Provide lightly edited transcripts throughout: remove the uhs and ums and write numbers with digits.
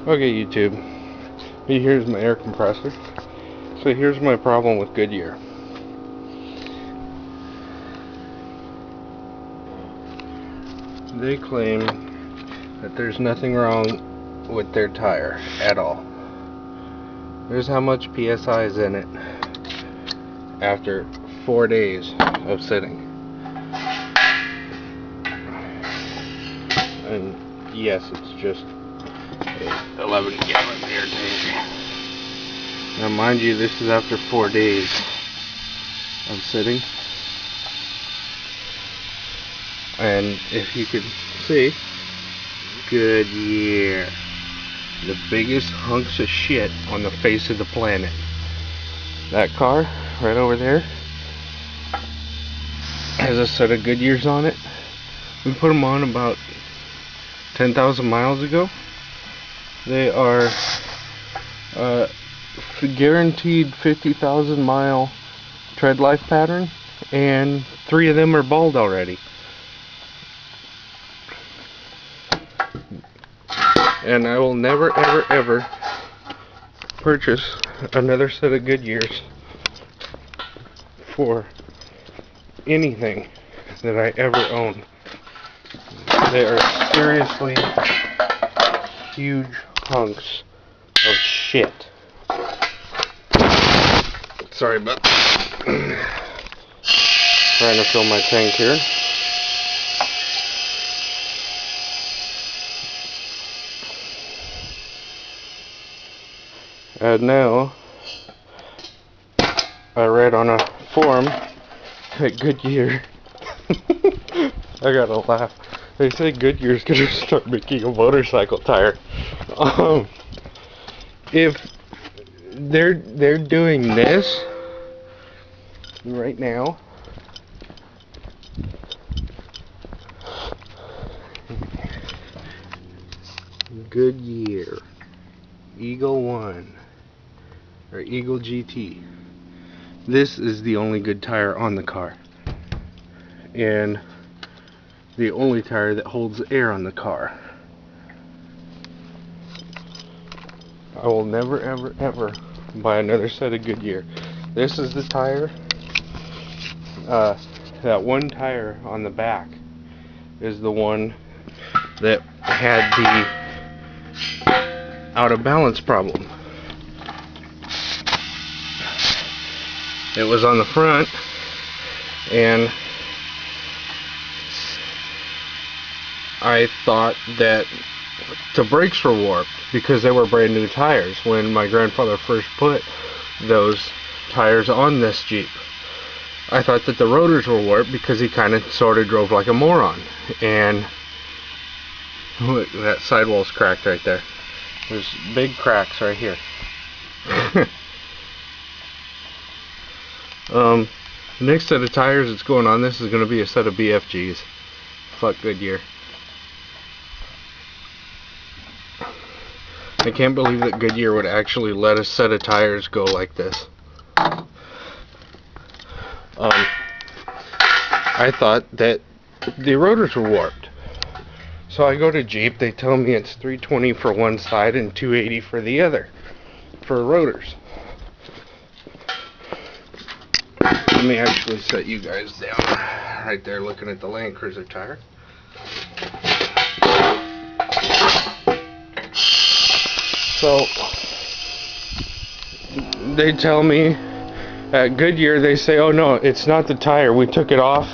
Okay, YouTube. Here's my air compressor. So here's my problem with Goodyear. They claim that there's nothing wrong with their tire at all. Here's how much PSI is in it after 4 days of sitting. And yes, it's just a 11-gallon air tank. Now mind you, this is after 4 days of sitting. And if you could see, Goodyear, the biggest hunks of shit on the face of the planet. That car right over there has a set of Goodyears on it. We put them on about 10,000 miles ago. They are guaranteed 50,000 mile tread life pattern, and 3 of them are bald already. And I will never ever ever purchase another set of Goodyears for anything that I ever own. They are seriously huge hunks of shit. Sorry about that. Trying to fill my tank here. And now, I read on a forum at Goodyear. I gotta laugh. They say Goodyear's gonna start making a motorcycle tire. If they're doing this right now, Goodyear Eagle 1 or Eagle GT. This is the only good tire on the car, and the only tire that holds air on the car. I will never ever ever buy another set of Goodyear. This is the tire. That one tire on the back is the one that had the out of balance problem. It was on the front, and I thought that the brakes were warped because they were brand new tires when my grandfather first put those tires on this Jeep. I thought that the rotors were warped because he kind of sort of drove like a moron. And look, that sidewall's cracked right there. There's big cracks right here. The next set of tires that's going on this is going to be a set of BFGs. Fuck Goodyear. I can't believe that Goodyear would actually let a set of tires go like this. I thought that the rotors were warped. So I go to Jeep, they tell me it's 320 for one side and 280 for the other, for rotors. Let me actually set you guys down right there looking at the Land Cruiser tire. So they tell me at Goodyear, they say, oh no, it's not the tire, we took it off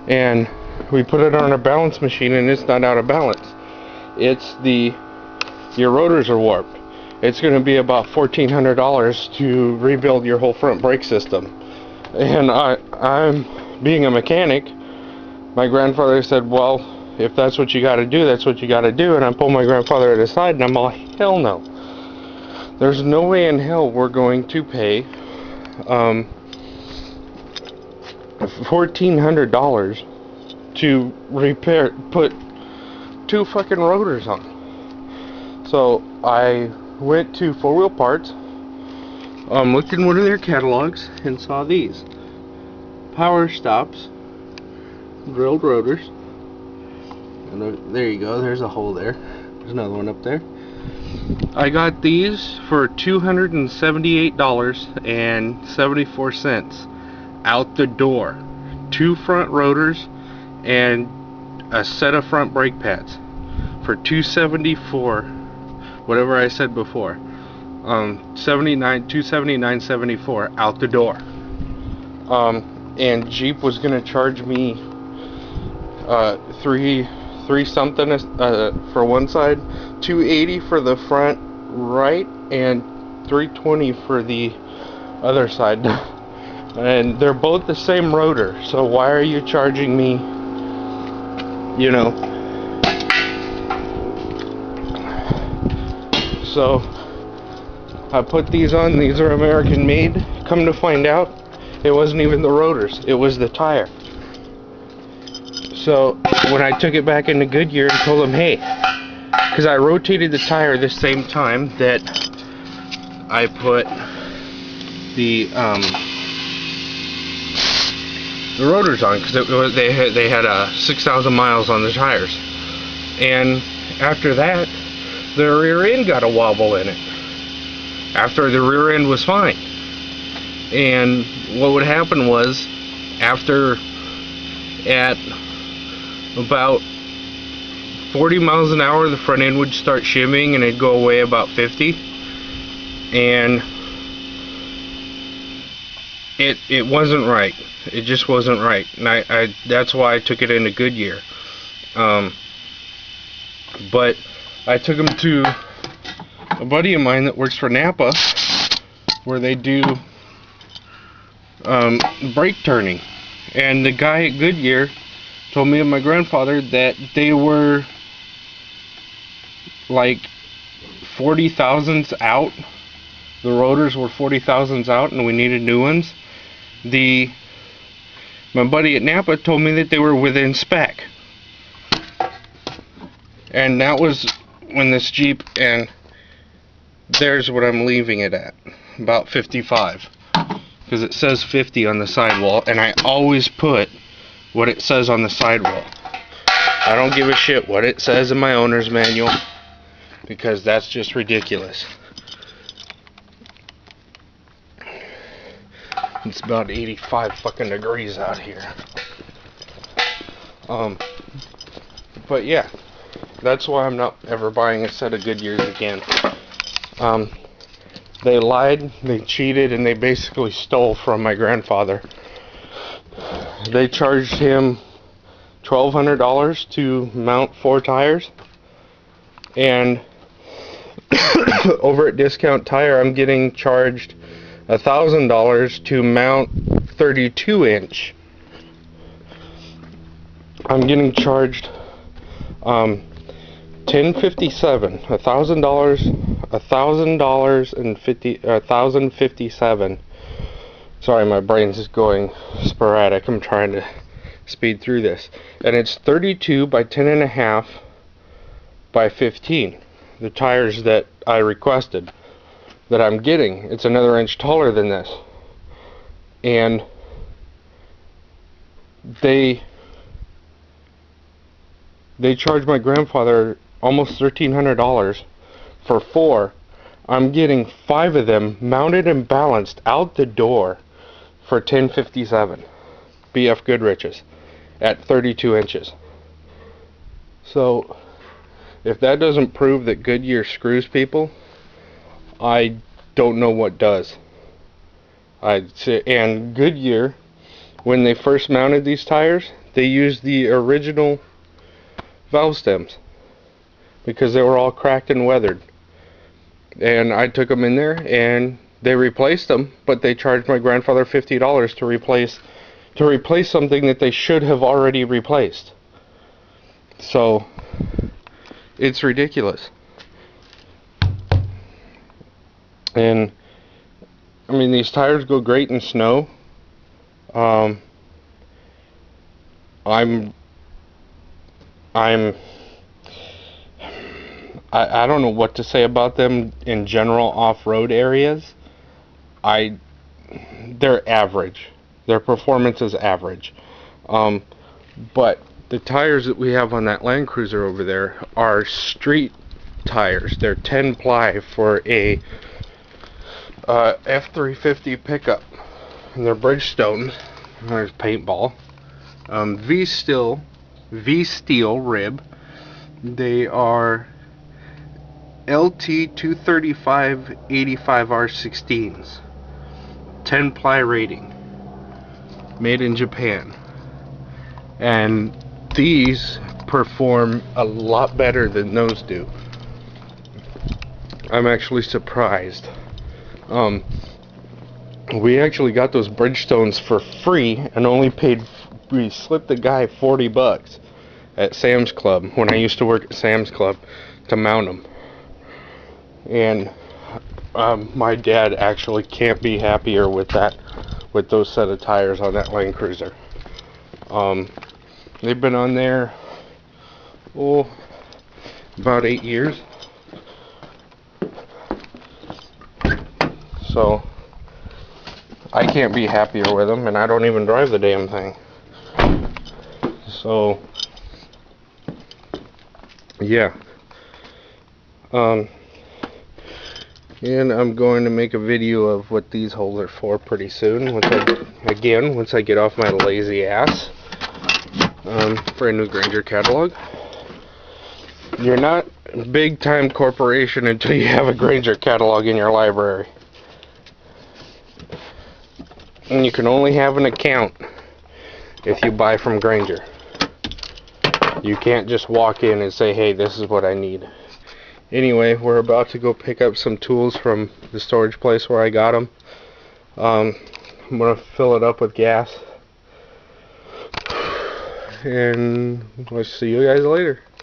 and we put it on a balance machine and it's not out of balance. It's your rotors are warped. It's going to be about $1,400 to rebuild your whole front brake system. And I'm being a mechanic. My grandfather said, well, if that's what you got to do, that's what you got to do. And I pulled my grandfather to the side and I'm all, hell no. There's no way in hell we're going to pay $1,400 to put 2 fucking rotors on. So I went to 4 Wheel Parts, looked in one of their catalogs and saw these power stops, drilled rotors, and there you go, there's a hole there. There's another one up there. I got these for $278.74 out the door. 2 front rotors and a set of front brake pads for $274, whatever I said before. $279.74 out the door. And Jeep was gonna charge me three something for one side, $280 for the front right, and $320 for the other side. And they're both the same rotor, so why are you charging me, you know? So I put these on. These are American made. Come to find out, it wasn't even the rotors, it was the tire. So when I took it back into Goodyear and told them, hey, because I rotated the tire the same time that I put the rotors on, because they had 6,000 miles on the tires, and after that the rear end got a wobble in it after the rear end was fine. And what would happen was, after at about 40 miles an hour, the front end would start shimming and it'd go away about 50, and it wasn't right. It just wasn't right, and I that's why I took it into Goodyear. But I took them to a buddy of mine that works for Napa, where they do brake turning, and the guy at Goodyear told me and my grandfather that they were like 40 thousandths out. The rotors were 40 thousandths out, and we needed new ones. My buddy at Napa told me that they were within spec, and that was when this Jeep, and there's what I'm leaving it at, about 55, because it says 50 on the sidewall, and I always put what it says on the sidewall. I don't give a shit what it says in my owner's manual, because that's just ridiculous. It's about 85 fucking degrees out here. But yeah, that's why I'm not ever buying a set of Goodyears again. They lied, they cheated, and they basically stole from my grandfather. They charged him $1,200 to mount 4 tires, and over at Discount Tire I'm getting charged $1,000 to mount 32-inch. I'm getting charged $1,057, $1,057. Sorry, my brain's just going sporadic. I'm trying to speed through this, and it's 32 by 10.5 by 15. The tires that I requested, that I'm getting, it's another inch taller than this, and they charged my grandfather almost $1,300 for 4. I'm getting 5 of them mounted and balanced out the door for $1,057. BF Goodrich's at 32 inches. So if that doesn't prove that Goodyear screws people, I don't know what does. I'd say, and Goodyear, when they first mounted these tires, they used the original valve stems because they were all cracked and weathered. And I took them in there and they replaced them, but they charged my grandfather $50 to replace something that they should have already replaced. So it's ridiculous. And I mean, these tires go great in snow. I don't know what to say about them in general off-road areas. They're average. Their performance is average. But the tires that we have on that Land Cruiser over there are street tires. They're 10 ply for a F350 pickup, and they're Bridgestone. There's paintball. V-steel rib. They are LT235 85R16s. 10 ply rating. Made in Japan. And these perform a lot better than those do. I'm actually surprised. We actually got those Bridgestones for free and only we slipped the guy $40 at Sam's Club when I used to work at Sam's Club to mount them. And my dad actually can't be happier with those set of tires on that Land Cruiser. They've been on there about 8 years. So I can't be happier with them, and I don't even drive the damn thing. So yeah. And I'm going to make a video of what these holes are for pretty soon, once I get off my lazy ass for a new Granger catalog. You're not a big time corporation until you have a Granger catalog in your library. And you can only have an account if you buy from Granger. You can't just walk in and say, hey, this is what I need. Anyway, we're about to go pick up some tools from the storage place where I got them. I'm going to fill it up with gas. And I'll see you guys later.